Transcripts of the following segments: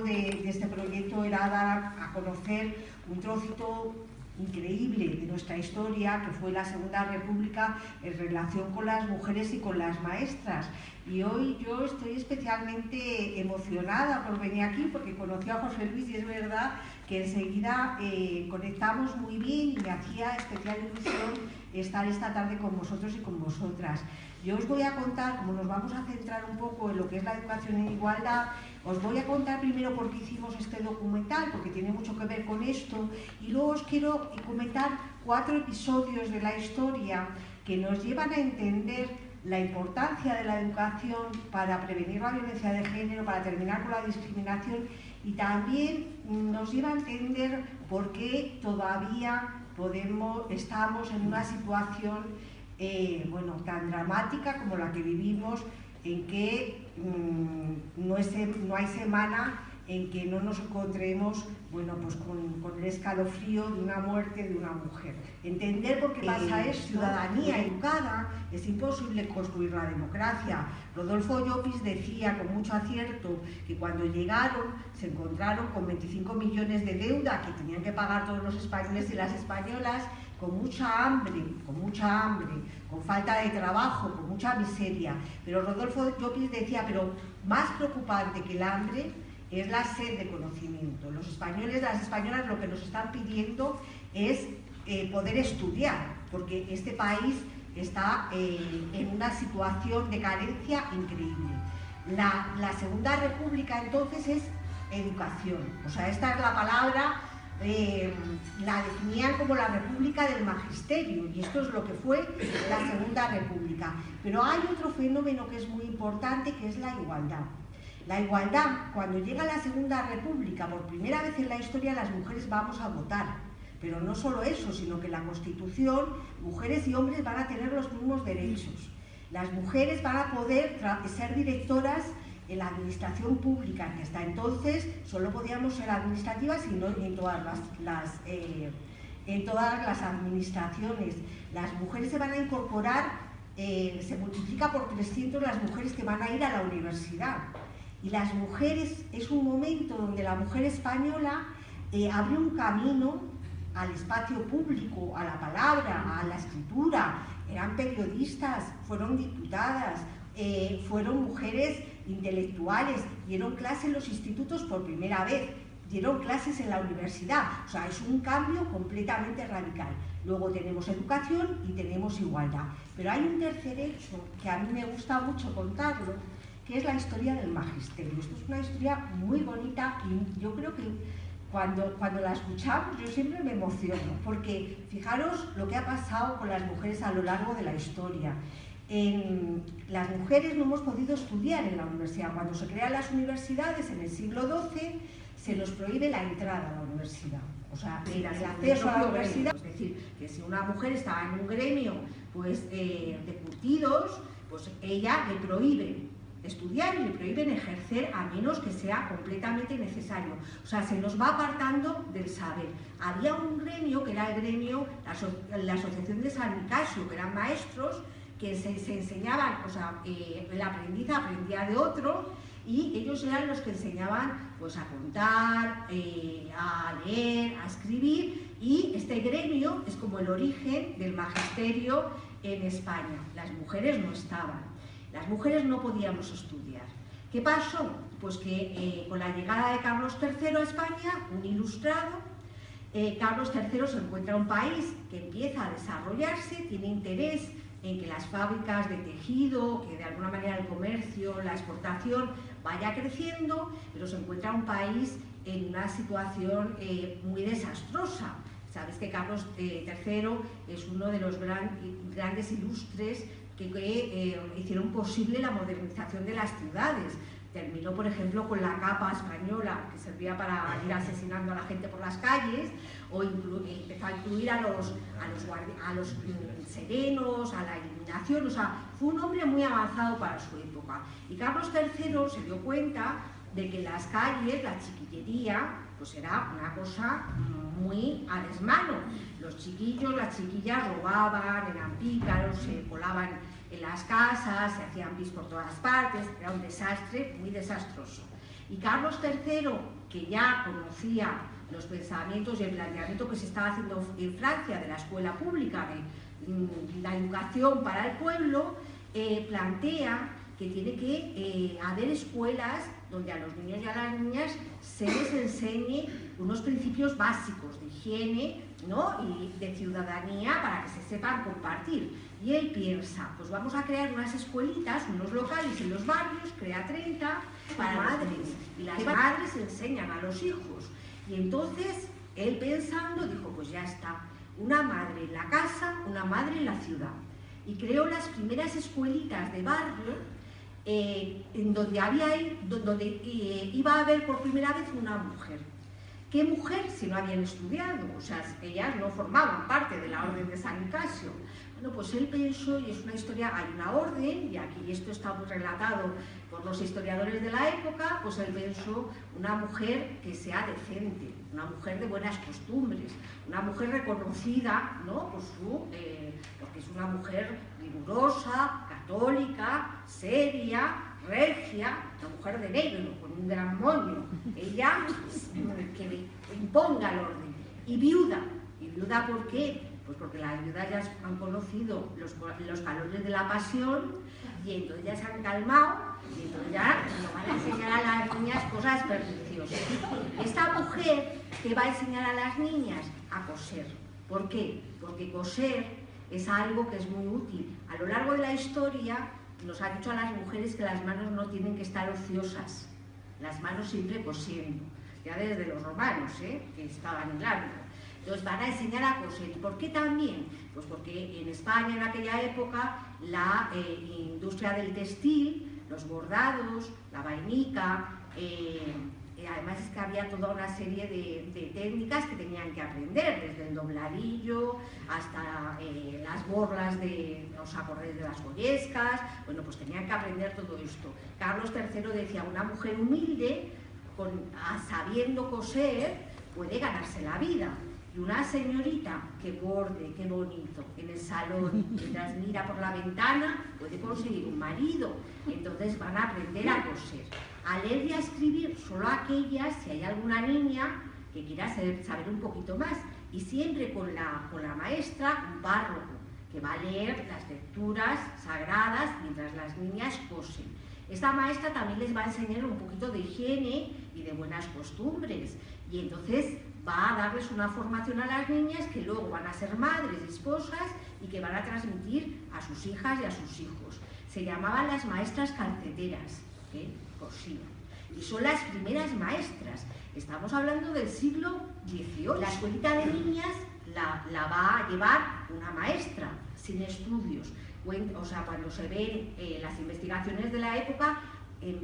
de este proyecto era dar a conocer un trocito increíble de nuestra historia, que fue la Segunda República en relación con las mujeres y con las maestras. Y hoy yo estoy especialmente emocionada por venir aquí, porque conocí a José Luis y es verdad que enseguida conectamos muy bien y me hacía especial ilusión estar esta tarde con vosotros y con vosotras. Yo os voy a contar, como nos vamos a centrar un poco en lo que es la educación en igualdad, os voy a contar primero por qué hicimos este documental, porque tiene mucho que ver con esto, y luego os quiero comentar 4 episodios de la historia que nos llevan a entender la importancia de la educación para prevenir la violencia de género, para terminar con la discriminación, y también nos lleva a entender por qué todavía estamos en una situación tan dramática como la que vivimos, en que no hay semana en que no nos encontremos con el escalofrío de una muerte de una mujer. Entender por qué pasa esto. Ciudadanía educada, es imposible construir la democracia. Rodolfo Llopis decía con mucho acierto que cuando llegaron se encontraron con 25 millones de deuda que tenían que pagar todos los españoles y las españolas, con mucha hambre, con falta de trabajo, con mucha miseria. Pero Rodolfo Llopis decía, pero más preocupante que el hambre es la sed de conocimiento. Los españoles, las españolas, lo que nos están pidiendo es poder estudiar, porque este país está en una situación de carencia increíble. La Segunda República, entonces, es educación. O sea, esta es la palabra, la definían como la República del Magisterio, y esto es lo que fue la Segunda República. Pero hay otro fenómeno que es muy importante, que es la igualdad. La igualdad, cuando llega la Segunda República, por primera vez en la historia las mujeres vamos a votar. Pero no solo eso, sino que en la Constitución mujeres y hombres van a tener los mismos derechos. Las mujeres van a poder ser directoras en la administración pública, que hasta entonces solo podíamos ser administrativas y no en todas las administraciones. Las mujeres se van a incorporar, se multiplica por 300 las mujeres que van a ir a la universidad. Y las mujeres, es un momento donde la mujer española abrió un camino al espacio público, a la palabra, a la escritura. Eran periodistas, fueron diputadas, fueron mujeres intelectuales, dieron clases en los institutos por primera vez, dieron clases en la universidad. O sea, es un cambio completamente radical. Luego tenemos educación y tenemos igualdad. Pero hay un tercer hecho que a mí me gusta mucho contarlo, que es la historia del magisterio. Esto es una historia muy bonita y yo creo que cuando la escuchamos yo siempre me emociono, porque fijaros lo que ha pasado con las mujeres a lo largo de la historia. Las mujeres no hemos podido estudiar en la universidad. Cuando se crean las universidades en el siglo XII se nos prohíbe la entrada a la universidad, o sea, el acceso a la universidad. Es decir, que si una mujer estaba en un gremio de curtidos, pues ella le prohíben estudiar y le prohíben ejercer a menos que sea completamente necesario. O sea, se nos va apartando del saber. Había un gremio que era el gremio, la Asociación de San Nicasio, que eran maestros que se enseñaban, o sea, el aprendiz aprendía de otro, y ellos eran los que enseñaban pues a contar, a leer, a escribir, y este gremio es como el origen del magisterio en España. Las mujeres no estaban. Las mujeres no podíamos estudiar. ¿Qué pasó? Pues que con la llegada de Carlos III a España, un ilustrado, Carlos III se encuentra un país que empieza a desarrollarse, tiene interés en que las fábricas de tejido, que de alguna manera el comercio, la exportación vaya creciendo, pero se encuentra un país en una situación muy desastrosa. Sabes que Carlos III es uno de los grandes ilustres que hicieron posible la modernización de las ciudades. Terminó, por ejemplo, con la capa española, que servía para ir asesinando a la gente por las calles, o empezó a incluir a los serenos, a la iluminación. O sea, fue un hombre muy avanzado para su época. Y Carlos III se dio cuenta de que en las calles la chiquillería pues era una cosa muy a desmano. Los chiquillos, las chiquillas robaban, eran pícaros, se colaban en las casas, se hacían pis por todas partes, era un desastre muy desastroso. Y Carlos III, que ya conocía los pensamientos y el planteamiento que se estaba haciendo en Francia de la escuela pública, de la educación para el pueblo, plantea que tiene que haber escuelas donde a los niños y a las niñas se les enseñe unos principios básicos de higiene, ¿no?, y de ciudadanía, para que se sepan compartir. Y él piensa, pues vamos a crear unas escuelitas, unos locales en los barrios, crea 30 para madres, y las madres enseñan a los hijos. Y entonces él, pensando, dijo, pues ya está, una madre en la casa, una madre en la ciudad. Y creó las primeras escuelitas de barrio, en donde iba a haber por primera vez una mujer. ¿Qué mujer si no habían estudiado? O sea, ellas no formaban parte de la orden de San Nicasio. Bueno, pues él pensó, y es una historia, hay una orden, y aquí esto está muy relatado por los historiadores de la época, pues él pensó una mujer que sea decente, una mujer de buenas costumbres, una mujer reconocida, ¿no?, por porque es una mujer rigurosa, católica, seria, regia, una mujer de negro, con un gran moño, ella que le imponga el orden. Y viuda. ¿Y viuda por qué? Pues porque las viudas ya han conocido los calores de la pasión, y entonces ya se han calmado, y entonces ya no van a enseñar a las niñas cosas perniciosas. Esta mujer que va a enseñar a las niñas a coser. ¿Por qué? Porque coser es algo que es muy útil. A lo largo de la historia nos ha dicho a las mujeres que las manos no tienen que estar ociosas, las manos siempre cosiendo, ya desde los romanos, que estaban en largo. Entonces van a enseñar a coser. ¿Y por qué también? Pues porque en España en aquella época la industria del textil, los bordados, la vainica, además es que había toda una serie de técnicas que tenían que aprender, desde el dobladillo hasta las borlas de los acordes de las goyescas. Bueno, pues tenían que aprender todo esto. Carlos III decía, una mujer humilde, sabiendo coser, puede ganarse la vida. Y una señorita que borde, qué bonito, en el salón, mientras mira por la ventana, puede conseguir un marido. Entonces van a aprender a coser. A leer y a escribir solo aquellas, si hay alguna niña que quiera saber un poquito más. Y siempre con la maestra, un párroco, que va a leer las lecturas sagradas mientras las niñas cosen. Esta maestra también les va a enseñar un poquito de higiene y de buenas costumbres. Y entonces va a darles una formación a las niñas que luego van a ser madres y esposas y que van a transmitir a sus hijas y a sus hijos. Se llamaban las maestras calceteras, que cosían. Y son las primeras maestras. Estamos hablando del siglo XVIII. La escuelita de niñas la va a llevar una maestra, sin estudios. O sea, cuando se ven las investigaciones de la época,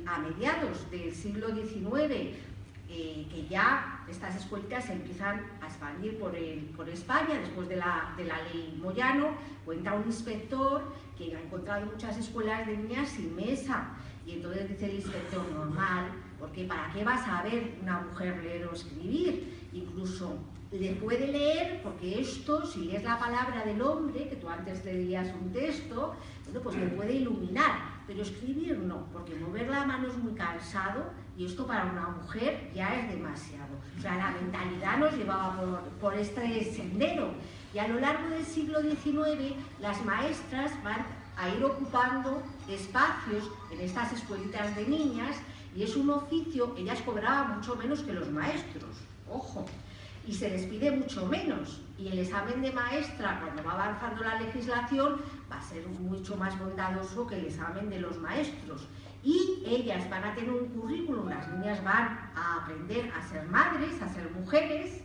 a mediados del siglo XIX, que ya estas escuelitas se empiezan a expandir por España, después de la ley Moyano. Cuenta un inspector que ha encontrado muchas escuelas de niñas sin mesa, y entonces dice el inspector, normal, porque ¿para qué vas a ver una mujer leer o escribir? Incluso le puede leer, porque esto, si lees la palabra del hombre, que tú antes leías un texto, bueno, pues le puede iluminar, pero escribir no, porque mover la mano es muy cansado, y esto para una mujer ya es demasiado. O sea, la mentalidad nos llevaba por este sendero, y a lo largo del siglo XIX las maestras van a ir ocupando espacios en estas escuelitas de niñas, y es un oficio, ellas cobraban mucho menos que los maestros, ojo, y se les pide mucho menos, y el examen de maestra, cuando va avanzando la legislación, va a ser mucho más bondadoso que el examen de los maestros. Y ellas van a tener un currículum, las niñas van a aprender a ser madres, a ser mujeres,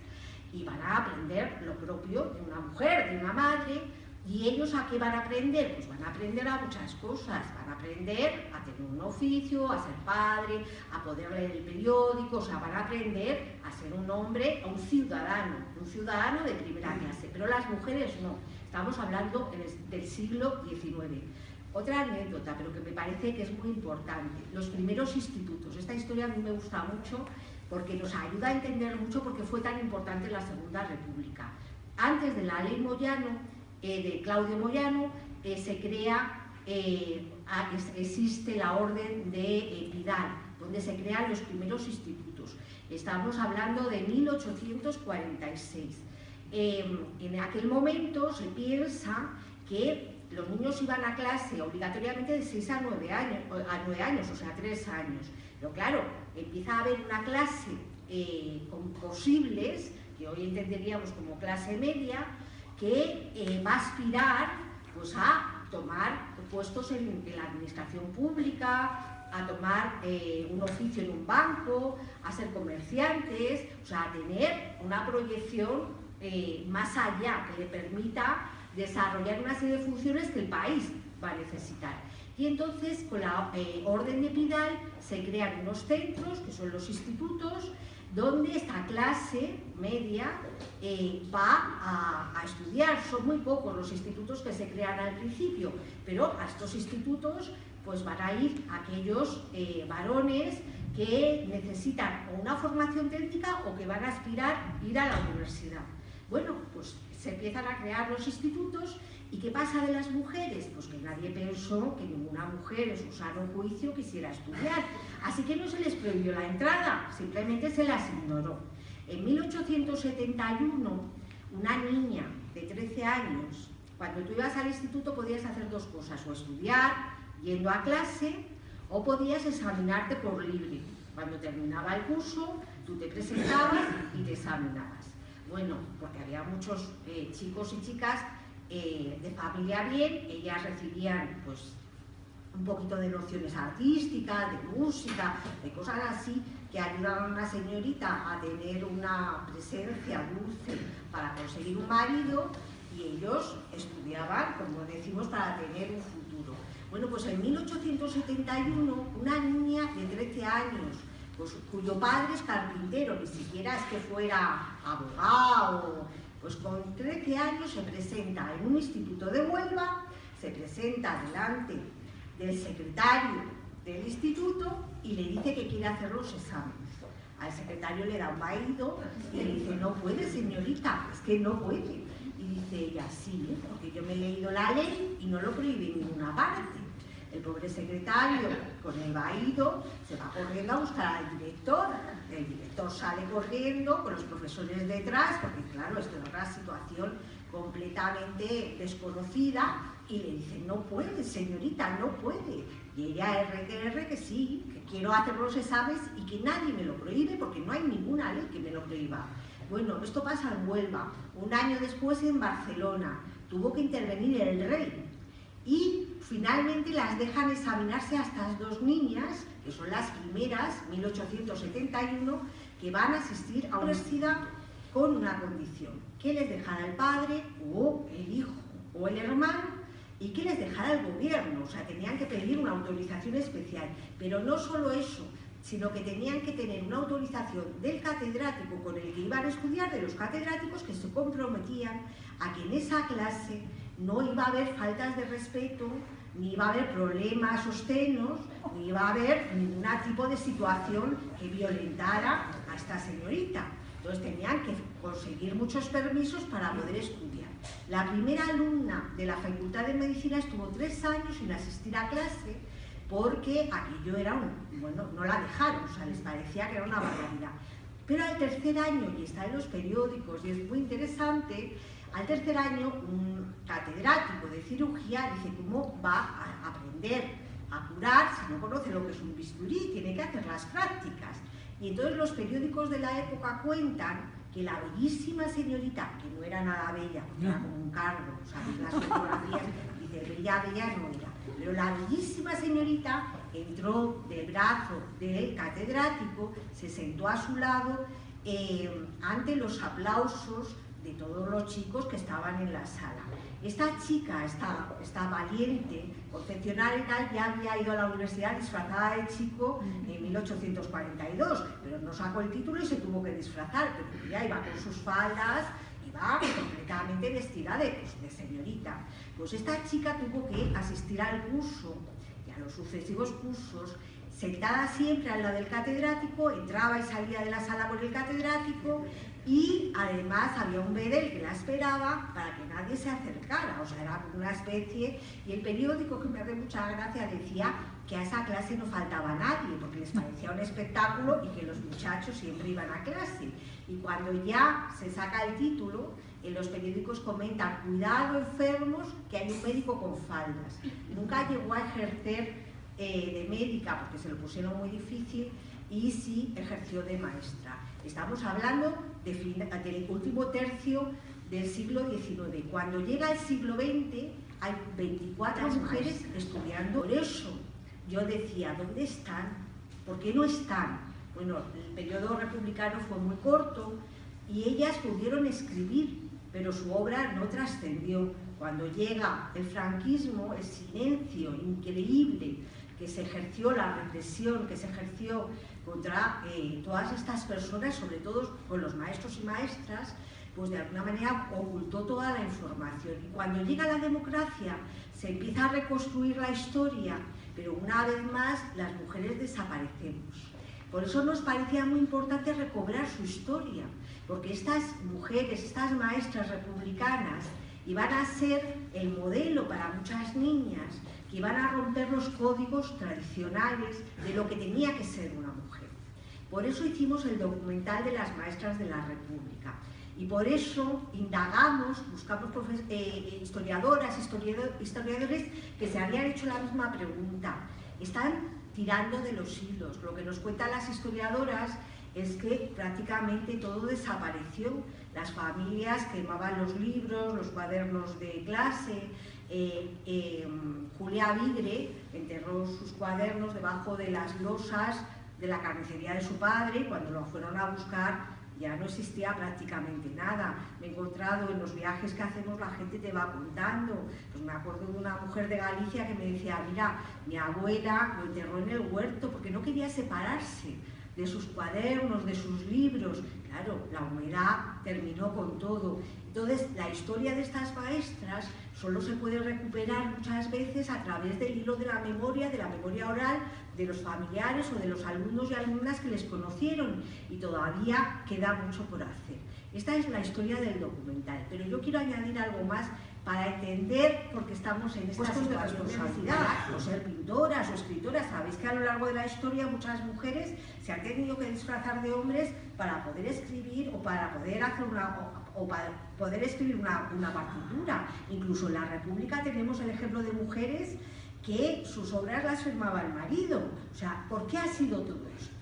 y van a aprender lo propio de una mujer, de una madre. ¿Y ellos a qué van a aprender? Pues van a aprender a muchas cosas. Van a aprender a tener un oficio, a ser padre, a poder leer el periódico. O sea, van a aprender a ser un hombre, un ciudadano de primera clase. Pero las mujeres no. Estamos hablando del siglo XIX. Otra anécdota, pero que me parece que es muy importante. Los primeros institutos. Esta historia a mí me gusta mucho porque nos ayuda a entender mucho por qué fue tan importante la Segunda República. Antes de la ley Moyano, de Claudio Moyano, se crea, existe la orden de Vidal, donde se crean los primeros institutos. Estamos hablando de 1846. En aquel momento se piensa que los niños iban a clase obligatoriamente de 6 a 9 años, o sea, 3 años. Pero claro, empieza a haber una clase con posibles, que hoy entenderíamos como clase media, que va a aspirar pues, a tomar puestos en la administración pública, a tomar un oficio en un banco, a ser comerciantes, o sea, a tener una proyección más allá, que le permita desarrollar una serie de funciones que el país va a necesitar. Y entonces, con la orden de Pidal, se crean unos centros, que son los institutos, donde esta clase media va a estudiar. Son muy pocos los institutos que se crean al principio, pero a estos institutos pues van a ir aquellos varones que necesitan o una formación técnica o que van a aspirar a ir a la universidad. Bueno, pues se empiezan a crear los institutos. ¿Y qué pasa de las mujeres? Pues que nadie pensó que ninguna mujer en su sano juicio quisiera estudiar. Así que no se les prohibió la entrada, simplemente se las ignoró. En 1871, una niña de 13 años, cuando tú ibas al instituto podías hacer dos cosas, o estudiar yendo a clase, o podías examinarte por libre. Cuando terminaba el curso, tú te presentabas y te examinabas. Bueno, porque había muchos chicos y chicas de familia bien, ellas recibían pues un poquito de nociones artísticas, de música, de cosas así que ayudaban a una señorita a tener una presencia dulce para conseguir un marido, y ellos estudiaban, como decimos, para tener un futuro. Bueno, pues en 1871 una niña de 13 años, pues, cuyo padre es carpintero, ni siquiera es que fuera abogado, pues con 13 años se presenta en un instituto de Huelva, se presenta delante del secretario del instituto y le dice que quiere hacer los exámenes. Al secretario le da un vaído y le dice: no puede, señorita, es que no puede. Y dice ella: sí, porque yo me he leído la ley y no lo prohíbe en ninguna parte. El pobre secretario, con el vaído, se va corriendo a buscar al director. El director sale corriendo con los profesores detrás, porque claro, esto es una situación completamente desconocida, y le dice: no puede, señorita, no puede. Y ella que sí, que quiero hacer los exámenes y que nadie me lo prohíbe, porque no hay ninguna ley que me lo prohíba. Bueno, esto pasa en Huelva. Un año después en Barcelona tuvo que intervenir el rey y finalmente las dejan examinarse a estas dos niñas, que son las primeras, 1871, que van a asistir a la universidad con una condición: que les dejara el padre o el hijo o el hermano, y que les dejara el gobierno. O sea, tenían que pedir una autorización especial. Pero no solo eso, sino que tenían que tener una autorización del catedrático con el que iban a estudiar, de los catedráticos, que se comprometían a que en esa clase no iba a haber faltas de respeto, ni iba a haber problemas obscenos, ni iba a haber ningún tipo de situación que violentara a esta señorita. Entonces tenían que conseguir muchos permisos para poder estudiar. La primera alumna de la Facultad de Medicina estuvo 3 años sin asistir a clase porque aquello era bueno, no la dejaron, o sea, les parecía que era una barbaridad. Pero al tercer año, y está en los periódicos y es muy interesante, al tercer año un catedrático de cirugía dice: ¿cómo va a aprender a curar si no conoce lo que es un bisturí? Tiene que hacer las prácticas. Y entonces los periódicos de la época cuentan que la bellísima señorita, que no era nada bella, porque era como un cardo, o sea, las fotografías, dice: bella no era, pero la bellísima señorita entró del brazo del catedrático, se sentó a su lado ante los aplausos de todos los chicos que estaban en la sala. Esta chica, esta valiente concepcional, ya había ido a la universidad disfrazada de chico en 1842, pero no sacó el título y se tuvo que disfrazar, pero ya iba con sus faldas, iba completamente vestida de señorita. Pues esta chica tuvo que asistir al curso y a los sucesivos cursos sentada siempre al lado del catedrático, entraba y salía de la sala con el catedrático, y además había un bedel que la esperaba para que nadie se acercara, o sea, era como una especie, y el periódico, que me hace mucha gracia, decía que a esa clase no faltaba nadie, porque les parecía un espectáculo y que los muchachos siempre iban a clase. Y cuando ya se saca el título, en los periódicos comentan: cuidado enfermos, que hay un médico con faldas. Nunca llegó a ejercer de médica, porque se lo pusieron muy difícil, y sí ejerció de maestra. Estamos hablando del último tercio del siglo XIX. Cuando llega el siglo XX, hay 24 mujeres estudiando. Por eso yo decía, ¿dónde están? ¿Por qué no están? Bueno, el periodo republicano fue muy corto y ellas pudieron escribir, pero su obra no trascendió. Cuando llega el franquismo, el silencio increíble que se ejerció, la represión que se ejerció contra todas estas personas, sobre todo con los maestros y maestras, pues de alguna manera ocultó toda la información. Y cuando llega la democracia, se empieza a reconstruir la historia, pero una vez más las mujeres desaparecemos. Por eso nos parecía muy importante recobrar su historia, porque estas mujeres, estas maestras republicanas, iban a ser el modelo para muchas niñas que iban a romper los códigos tradicionales de lo que tenía que ser una mujer. Por eso hicimos el documental de las maestras de la República. Y por eso indagamos, buscamos historiadoras, historiadores que se habían hecho la misma pregunta. Están tirando de los hilos. Lo que nos cuentan las historiadoras es que prácticamente todo desapareció. Las familias quemaban los libros, los cuadernos de clase. Julia Vigre enterró sus cuadernos debajo de las losas de la carnicería de su padre, y cuando lo fueron a buscar ya no existía prácticamente nada. Me he encontrado en los viajes que hacemos, la gente te va contando. Pues me acuerdo de una mujer de Galicia que me decía: mira, mi abuela lo enterró en el huerto porque no quería separarse de sus cuadernos, de sus libros. Claro, la humedad terminó con todo. Entonces, la historia de estas maestras solo se puede recuperar muchas veces a través del hilo de la memoria oral, de los familiares o de los alumnos y alumnas que les conocieron, y todavía queda mucho por hacer. Esta es la historia del documental, pero yo quiero añadir algo más para entender por qué estamos en esta situación de responsabilidad, o ser pintoras o escritoras. Sabéis que a lo largo de la historia muchas mujeres se han tenido que disfrazar de hombres para poder escribir o para poder hacer una partitura. Incluso en la República tenemos el ejemplo de mujeres que sus obras las firmaba el marido. O sea, ¿por qué ha sido todo esto?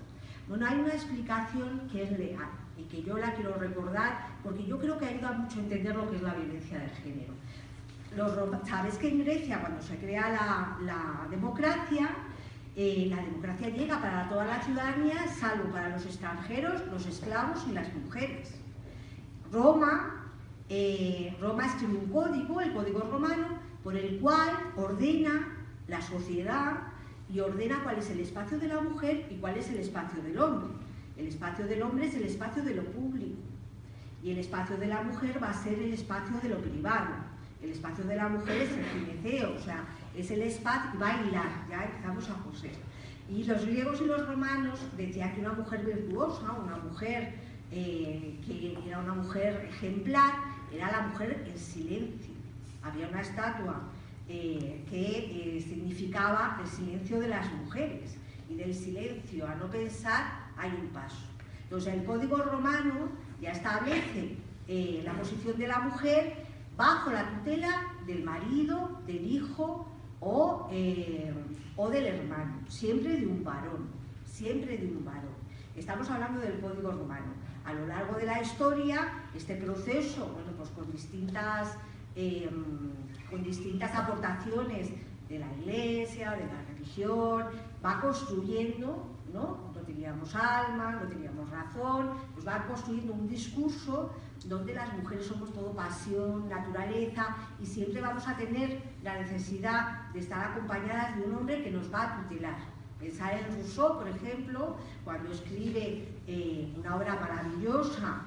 Bueno, hay una explicación que es legal y que yo la quiero recordar porque yo creo que ayuda mucho a entender lo que es la violencia de género. Sabéis que en Grecia, cuando se crea la democracia llega para toda la ciudadanía, salvo para los extranjeros, los esclavos y las mujeres. Roma escribe un código, el Código Romano, por el cual ordena la sociedad y ordena cuál es el espacio de la mujer y cuál es el espacio del hombre. El espacio del hombre es el espacio de lo público y el espacio de la mujer va a ser el espacio de lo privado. El espacio de la mujer es el gineceo, o sea, es el espacio, bailar, ya empezamos a coser. Y los griegos y los romanos decían que una mujer virtuosa, una mujer que era una mujer ejemplar, era la mujer en silencio. Había una estatua que significaba el silencio de las mujeres, y del silencio a no pensar hay un paso. Entonces el Código Romano ya establece la posición de la mujer bajo la tutela del marido, del hijo o del hermano, siempre de un varón, siempre de un varón. Estamos hablando del Código Romano. A lo largo de la historia, este proceso, bueno, pues con distintas aportaciones de la Iglesia, de la religión, va construyendo, ¿no? No teníamos alma, no teníamos razón, pues va construyendo un discurso donde las mujeres somos todo pasión, naturaleza, y siempre vamos a tener la necesidad de estar acompañadas de un hombre que nos va a tutelar. Pensar en Rousseau, por ejemplo, cuando escribe una obra maravillosa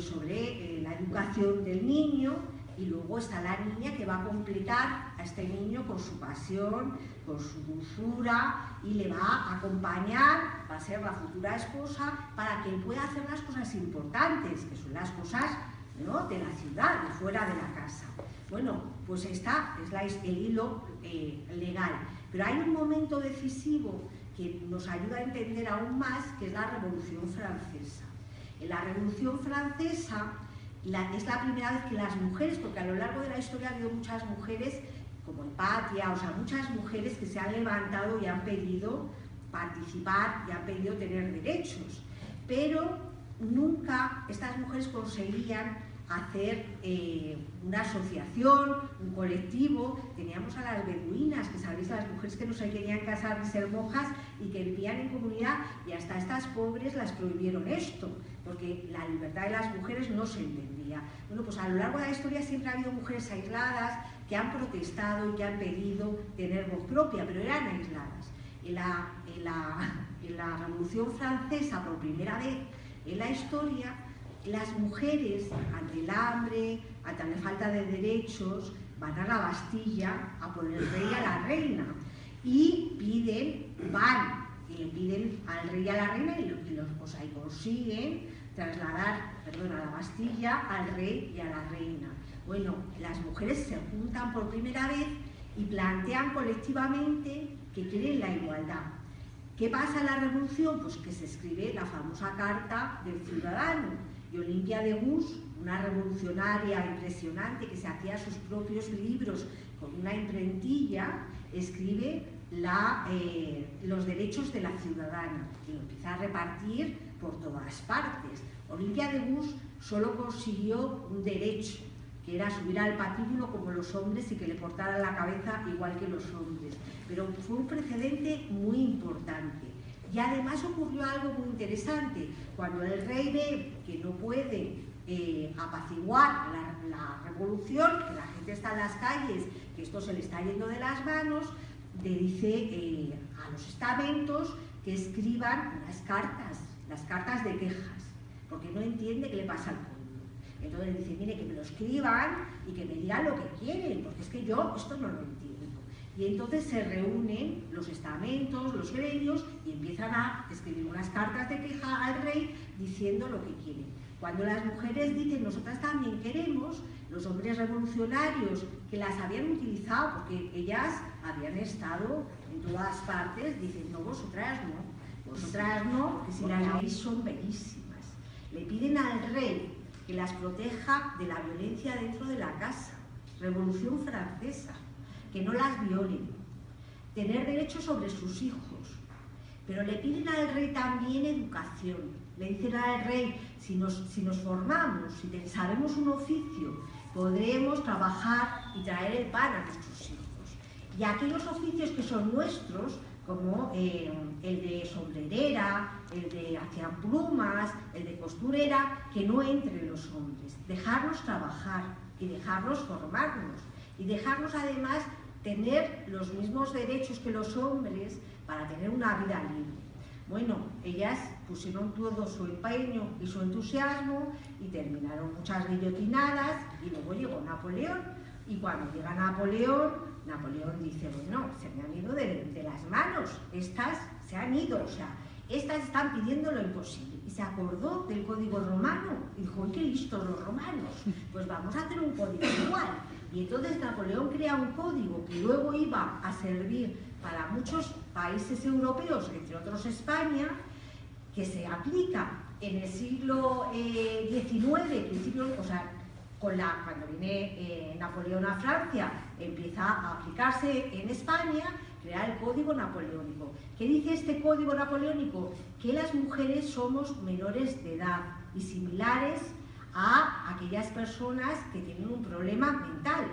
sobre la educación del niño, y luego está la niña que va a completar a este niño con su pasión, con su dulzura, y le va a acompañar, va a ser la futura esposa, para que él pueda hacer las cosas importantes, que son las cosas, ¿no?, de la ciudad, de fuera de la casa. Bueno, pues esta es el hilo legal. Pero hay un momento decisivo que nos ayuda a entender aún más, que es la Revolución Francesa. En la Revolución Francesa es la primera vez que las mujeres, porque a lo largo de la historia ha habido muchas mujeres, como Hipatia, o sea, muchas mujeres que se han levantado y han pedido participar y han pedido tener derechos, pero nunca estas mujeres conseguían hacer una asociación, un colectivo. Teníamos a las beduinas, que sabéis, a las mujeres que no se querían casar ni ser monjas y que vivían en comunidad, y hasta estas pobres las prohibieron esto, porque la libertad de las mujeres no se entendía. Bueno, pues a lo largo de la historia siempre ha habido mujeres aisladas que han protestado y que han pedido tener voz propia, pero eran aisladas. En la Revolución Francesa, por primera vez en la historia, las mujeres, ante el hambre, ante la falta de derechos, van a la Bastilla a por el rey y a la reina, y piden al rey y a la reina, y consiguen trasladar, a la Bastilla al rey y a la reina. Bueno, las mujeres se juntan por primera vez y plantean colectivamente que quieren la igualdad. ¿Qué pasa en la Revolución? Pues que se escribe la famosa Carta del Ciudadano, y Olimpia de Gouges, una revolucionaria impresionante que se hacía sus propios libros con una imprentilla, escribe los derechos de la ciudadana y lo empieza a repartir por todas partes. Olimpia de Gouges solo consiguió un derecho, que era subir al patíbulo como los hombres y que le cortaran la cabeza igual que los hombres, pero fue un precedente muy importante. Y además ocurrió algo muy interesante. Cuando el rey ve que no puede apaciguar la revolución, que la gente está en las calles, que esto se le está yendo de las manos, le dice a los estamentos que escriban las cartas de quejas, porque no entiende qué le pasa al pueblo. Entonces le dice, mire, que me lo escriban y que me digan lo que quieren, porque es que yo esto no lo entiendo. Y entonces se reúnen los estamentos, los gremios, y empiezan a escribir unas cartas de queja al rey diciendo lo que quieren. Cuando las mujeres dicen, nosotras también queremos, los hombres revolucionarios que las habían utilizado, porque ellas habían estado en todas partes, dicen, no, vosotras no, porque si las veis son bellísimas. Le piden al rey que las proteja de la violencia dentro de la casa. Revolución Francesa. Que no las violen, tener derechos sobre sus hijos, pero le piden al rey también educación. Le dicen al rey, si nos formamos, si sabemos un oficio, podremos trabajar y traer el pan a nuestros hijos. Y aquellos oficios que son nuestros, como el de sombrerera, el de hacían plumas, el de costurera, que no entren los hombres, dejarlos trabajar y dejarlos formarnos y dejarlos además tener los mismos derechos que los hombres para tener una vida libre. Bueno, ellas pusieron todo su empeño y su entusiasmo y terminaron muchas guillotinadas, y luego llegó Napoleón. Y cuando llega Napoleón dice, bueno, se me han ido de las manos, estas se han ido, o sea, estas están pidiendo lo imposible. Y se acordó del Código Romano y dijo, ¡qué listos los romanos! Pues vamos a hacer un código igual. Y entonces Napoleón crea un código que luego iba a servir para muchos países europeos, entre otros España, que se aplica en el siglo XIX, cuando viene Napoleón a Francia, empieza a aplicarse en España, crea el Código Napoleónico. ¿Qué dice este Código Napoleónico? Que las mujeres somos menores de edad y similares a aquellas personas que tienen un problema mental.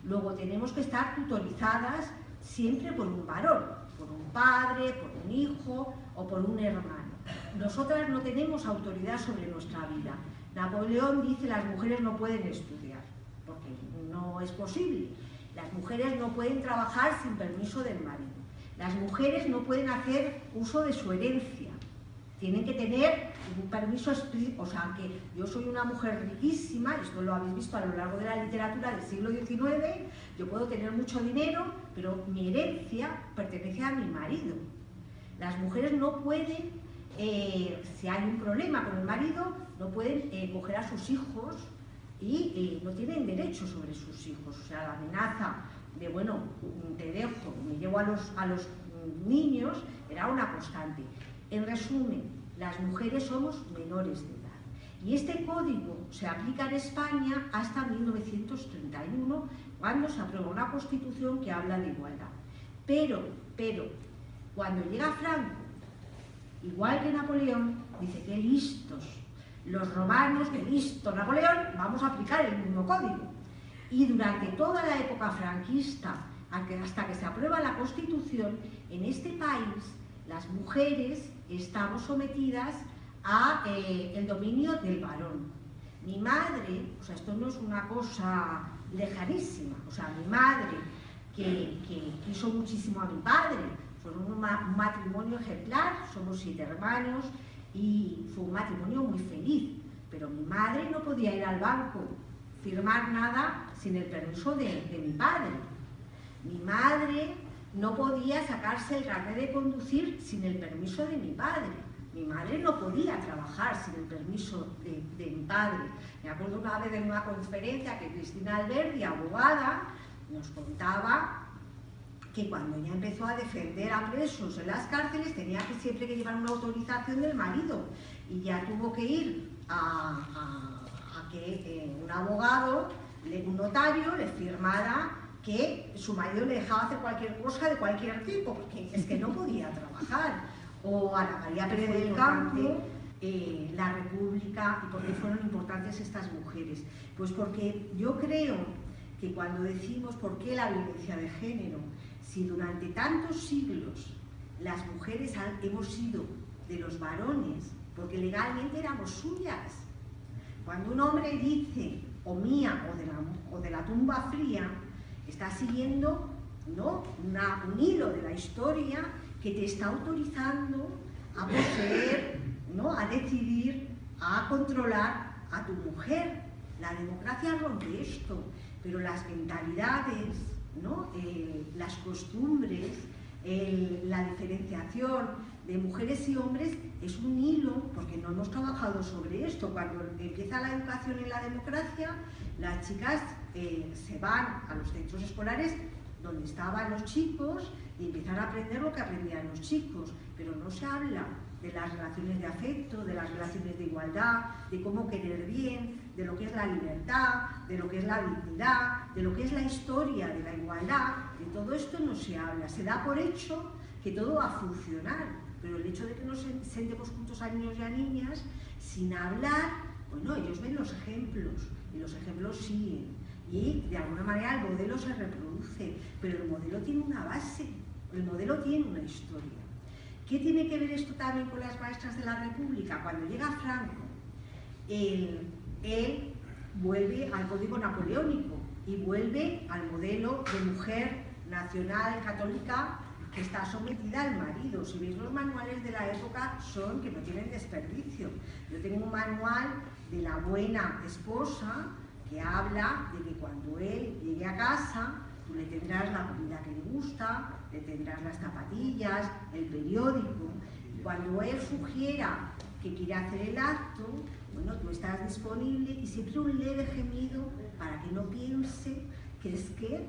Luego tenemos que estar tutorizadas siempre por un varón, por un padre, por un hijo o por un hermano. Nosotras no tenemos autoridad sobre nuestra vida. Napoleón dice que las mujeres no pueden estudiar, porque no es posible. Las mujeres no pueden trabajar sin permiso del marido. Las mujeres no pueden hacer uso de su herencia. tienen que tener un permiso explícito, o sea, que yo soy una mujer riquísima, esto lo habéis visto a lo largo de la literatura del siglo XIX, yo puedo tener mucho dinero, pero mi herencia pertenece a mi marido. Las mujeres no pueden, si hay un problema con el marido, no pueden coger a sus hijos y no tienen derecho sobre sus hijos. O sea, la amenaza de, bueno, te dejo, me llevo a los niños, era una constante. En resumen, las mujeres somos menores de edad. Y este código se aplica en España hasta 1931, cuando se aprueba una constitución que habla de igualdad. Pero, cuando llega Franco, igual que Napoleón, dice que listos los romanos, que listo Napoleón, vamos a aplicar el mismo código. Y durante toda la época franquista, hasta que se aprueba la Constitución, en este país las mujeres estamos sometidas a el dominio del varón. Mi madre, o sea, esto no es una cosa lejanísima, o sea, mi madre, que quiso muchísimo a mi padre, fueron un matrimonio ejemplar, somos 7 hermanos y fue un matrimonio muy feliz, pero mi madre no podía ir al banco, firmar nada sin el permiso de mi padre. Mi madre no podía sacarse el carnet de conducir sin el permiso de mi padre. Mi madre no podía trabajar sin el permiso de mi padre. Me acuerdo una vez en una conferencia que Cristina Alberdi, abogada, nos contaba que cuando ella empezó a defender a presos en las cárceles tenía que siempre que llevar una autorización del marido y ya tuvo que ir a que un abogado, un notario, le firmara que su marido le dejaba hacer cualquier cosa de cualquier tipo, porque es que no podía trabajar. O Ana María Pérez del Campo, la República. ¿Y por qué fueron importantes estas mujeres? Pues porque yo creo que cuando decimos por qué la violencia de género, si durante tantos siglos las mujeres hemos sido de los varones, porque legalmente éramos suyas. Cuando un hombre dice o mía o de la tumba fría, está siguiendo, ¿no?, un hilo de la historia que te está autorizando a poseer, ¿no?, a decidir, a controlar a tu mujer. La democracia rompe esto, pero las mentalidades, ¿no?, las costumbres, la diferenciación de mujeres y hombres es un hilo, porque no hemos trabajado sobre esto. Cuando empieza la educación en la democracia, las chicas se van a los centros escolares donde estaban los chicos y empiezan a aprender lo que aprendían los chicos, pero no se habla de las relaciones de afecto, de las relaciones de igualdad, de cómo querer bien, de lo que es la libertad, de lo que es la dignidad, de lo que es la historia de la igualdad. De todo esto no se habla, se da por hecho que todo va a funcionar, pero el hecho de que nos sentemos juntos a niños y a niñas sin hablar, bueno, ellos ven los ejemplos y los ejemplos siguen y de alguna manera el modelo se reproduce, pero el modelo tiene una base, el modelo tiene una historia. ¿Qué tiene que ver esto también con las maestras de la República? Cuando llega Franco, él vuelve al código napoleónico y vuelve al modelo de mujer nacional católica que está sometida al marido. Si veis los manuales de la época son que no tienen desperdicio. Yo tengo un manual de la buena esposa que habla de que cuando él llegue a casa, tú le tendrás la comida que le gusta, le tendrás las zapatillas, el periódico. Y cuando él sugiera que quiere hacer el acto, bueno, tú estás disponible y siempre un leve gemido para que no piense que es que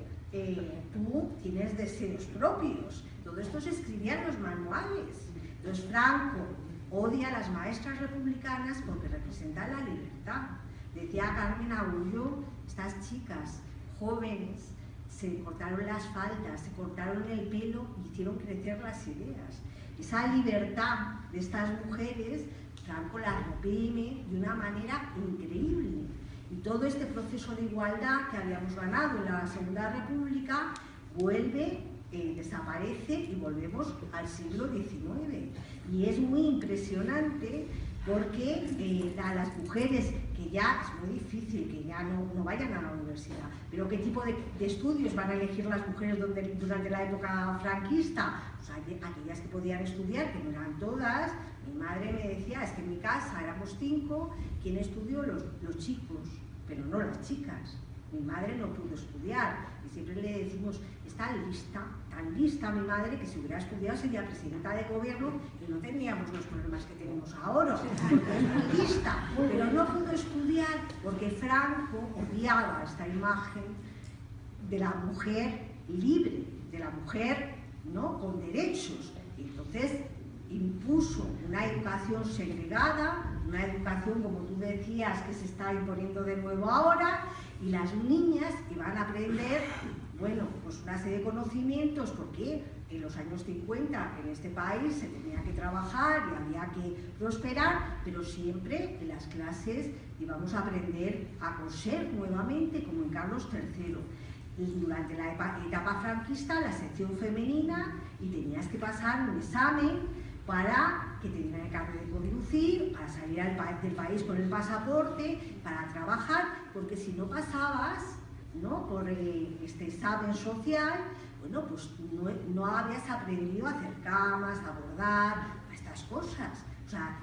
tú tienes deseos propios. Todo esto se escribía en los manuales. Entonces Franco odia a las maestras republicanas porque representan la libertad. Decía Carmen Agullo, estas chicas jóvenes se cortaron las faldas, se cortaron el pelo y hicieron crecer las ideas. Esa libertad de estas mujeres, Franco la reprime de una manera increíble. Y todo este proceso de igualdad que habíamos ganado en la Segunda República vuelve, desaparece y volvemos al siglo XIX. Y es muy impresionante porque a las mujeres, que ya es muy difícil que ya no vayan a la universidad, pero ¿qué tipo de estudios van a elegir las mujeres durante la época franquista? O sea, aquellas que podían estudiar, que no eran todas. Mi madre me decía, es que en mi casa éramos 5, ¿quién estudió? Los chicos, pero no las chicas. Mi madre no pudo estudiar y siempre le decimos, está tan lista mi madre, que si hubiera estudiado sería presidenta de gobierno y no tendríamos los problemas que tenemos ahora, porque es muy lista, pero no pudo estudiar porque Franco odiaba esta imagen de la mujer libre, de la mujer, ¿no?, con derechos. Y entonces impuso una educación segregada, una educación, como tú decías, que se está imponiendo de nuevo ahora, y las niñas iban a aprender, bueno, pues una serie de conocimientos, porque en los años 50 en este país se tenía que trabajar y había que prosperar, pero siempre en las clases íbamos a aprender a coser nuevamente, como en Carlos III. Y durante la etapa franquista, la sección femenina, y tenías que pasar un examen para que te dieran el carnet de conducir, para salir del país con el pasaporte, para trabajar, porque si no pasabas, ¿no?, por este examen social, bueno, pues no habías aprendido a hacer camas, a bordar, a estas cosas. O sea,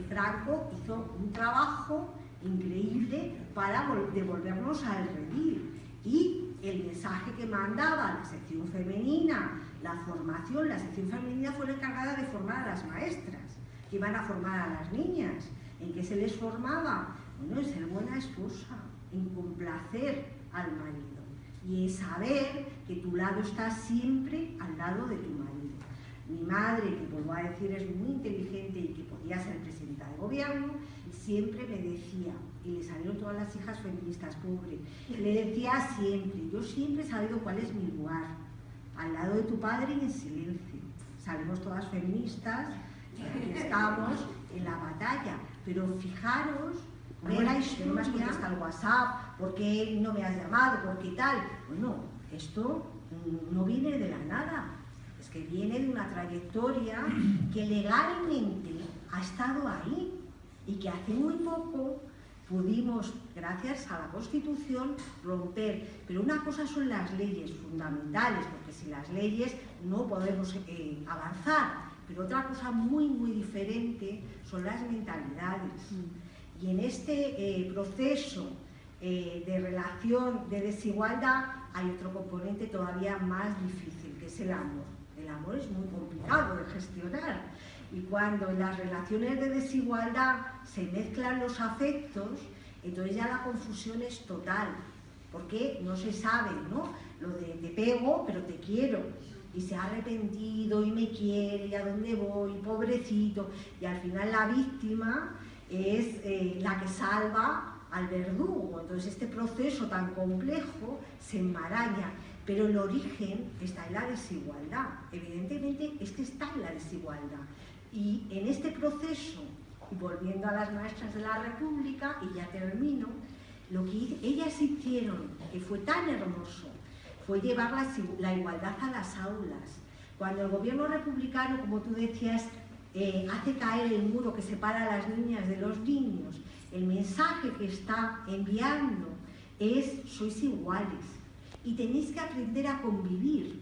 Franco hizo un trabajo increíble para devolvernos al redil. Y el mensaje que mandaba la sección femenina, la formación, la sección femenina fue la encargada de formar a las maestras, que iban a formar a las niñas. ¿En qué se les formaba? Bueno, en ser buena esposa, en complacer al marido y en saber que tu lado está siempre al lado de tu marido. Mi madre, que vuelvo a decir es muy inteligente y que podía ser presidenta de gobierno, siempre me decía, y le salieron todas las hijas feministas, pobre, le decía siempre, yo siempre he sabido cuál es mi lugar, al lado de tu padre y en silencio. Salimos todas feministas, aquí estamos en la batalla, pero fijaros, ve la historia, no me has contestado al WhatsApp, ¿por qué no me has llamado? ¿Por qué tal? Bueno, esto no viene de la nada, es que viene de una trayectoria que legalmente ha estado ahí y que hace muy poco pudimos, gracias a la Constitución, romper. Pero una cosa son las leyes fundamentales, porque sin las leyes no podemos avanzar, pero otra cosa muy, muy diferente son las mentalidades. Y en este proceso de relación de desigualdad hay otro componente todavía más difícil, que es el amor. El amor es muy complicado de gestionar. Y cuando en las relaciones de desigualdad se mezclan los afectos, entonces ya la confusión es total, porque no se sabe, ¿no?, lo de te pego, pero te quiero, y se ha arrepentido y me quiere, y a dónde voy, pobrecito, y al final la víctima es la que salva al verdugo. Entonces este proceso tan complejo se enmaraña, pero el origen está en la desigualdad. Evidentemente es que está en la desigualdad. Y en este proceso, volviendo a las maestras de la República, y ya termino, lo que ellas hicieron, que fue tan hermoso, fue llevar la igualdad a las aulas. Cuando el gobierno republicano, como tú decías, hace caer el muro que separa a las niñas de los niños, el mensaje que está enviando es: sois iguales y tenéis que aprender a convivir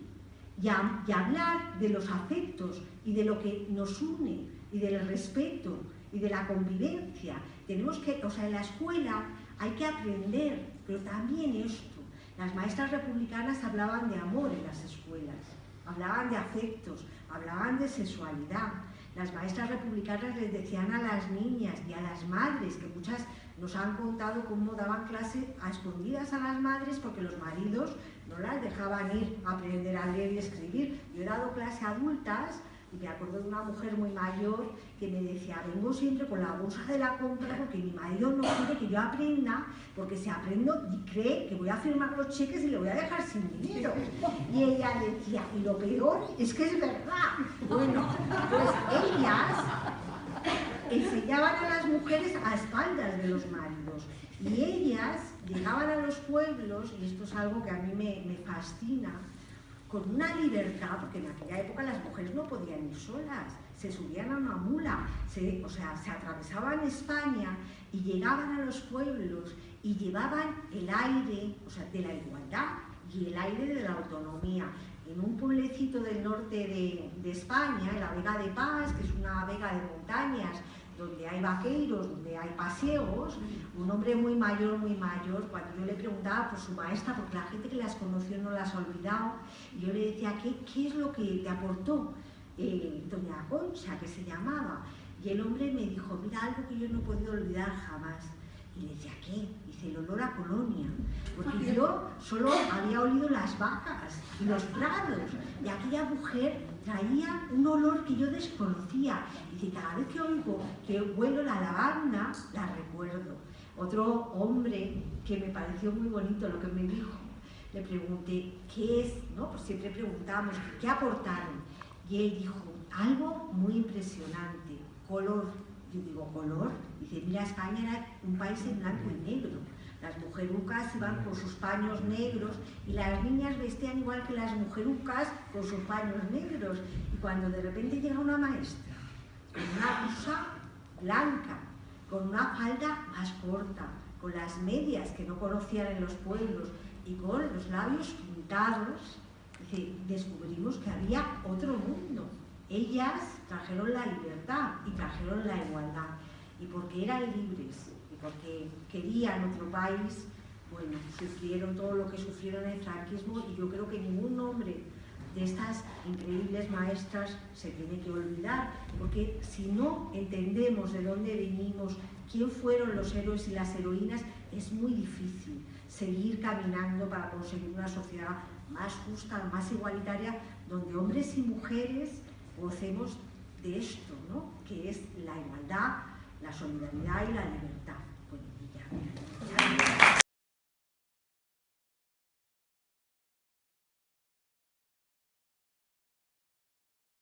y hablar de los afectos y de lo que nos une y del respeto y de la convivencia. Tenemos que, o sea, en la escuela hay que aprender, pero también esto. Las maestras republicanas hablaban de amor en las escuelas, hablaban de afectos, hablaban de sexualidad. Las maestras republicanas les decían a las niñas y a las madres, que muchas nos han contado cómo daban clase a escondidas a las madres porque los maridos no las dejaban ir a aprender a leer y escribir. Yo he dado clase a adultas y me acuerdo de una mujer muy mayor que me decía: vengo siempre con la bolsa de la compra porque mi marido no quiere que yo aprenda, porque si aprendo cree que voy a firmar los cheques y le voy a dejar sin dinero. Y ella decía, y lo peor es que es verdad. Bueno, pues ellas enseñaban a las mujeres a espaldas de los maridos, y ellas llegaban a los pueblos, y esto es algo que a mí me fascina, con una libertad, porque en aquella época las mujeres no podían ir solas, se subían a una mula, se atravesaban España y llegaban a los pueblos y llevaban el aire, o sea, de la igualdad y el aire de la autonomía. En un pueblecito del norte de España, en la Vega de Paz, que es una vega de montañas, donde hay vaqueiros, donde hay paseos, un hombre muy mayor, cuando yo le preguntaba por su maestra, porque la gente que las conoció no las ha olvidado, y yo le decía, ¿qué es lo que te aportó doña Concha, que se llamaba? Y el hombre me dijo, mira, algo que yo no he podido olvidar jamás. Y le decía, ¿qué? Dice, el olor a colonia, porque yo solo había olido las vacas y los prados, y aquella mujer traía un olor que yo desconocía. Dice, cada vez que oigo que huelo la lavanda, la recuerdo. Otro hombre que me pareció muy bonito lo que me dijo, le pregunté, ¿qué es? ¿No? Pues siempre preguntamos, ¿qué aportaron? Y él dijo, algo muy impresionante, color. Yo digo, ¿color? Dice, mira, España era un país en blanco y negro. Las mujerucas iban con sus paños negros y las niñas vestían igual que las mujerucas con sus paños negros. Y cuando de repente llega una maestra con una blusa blanca, con una falda más corta, con las medias que no conocían en los pueblos y con los labios pintados, dice, descubrimos que había otro mundo. Ellas trajeron la libertad y trajeron la igualdad. Y porque eran libres y porque querían otro país, bueno, sufrieron todo lo que sufrieron en el franquismo, y yo creo que ningún nombre de estas increíbles maestras se tiene que olvidar, porque si no entendemos de dónde venimos, quién fueron los héroes y las heroínas, es muy difícil seguir caminando para conseguir una sociedad más justa, más igualitaria, donde hombres y mujeres gocemos de esto, ¿no? Que es la igualdad, la solidaridad y la libertad. Bueno, y ya.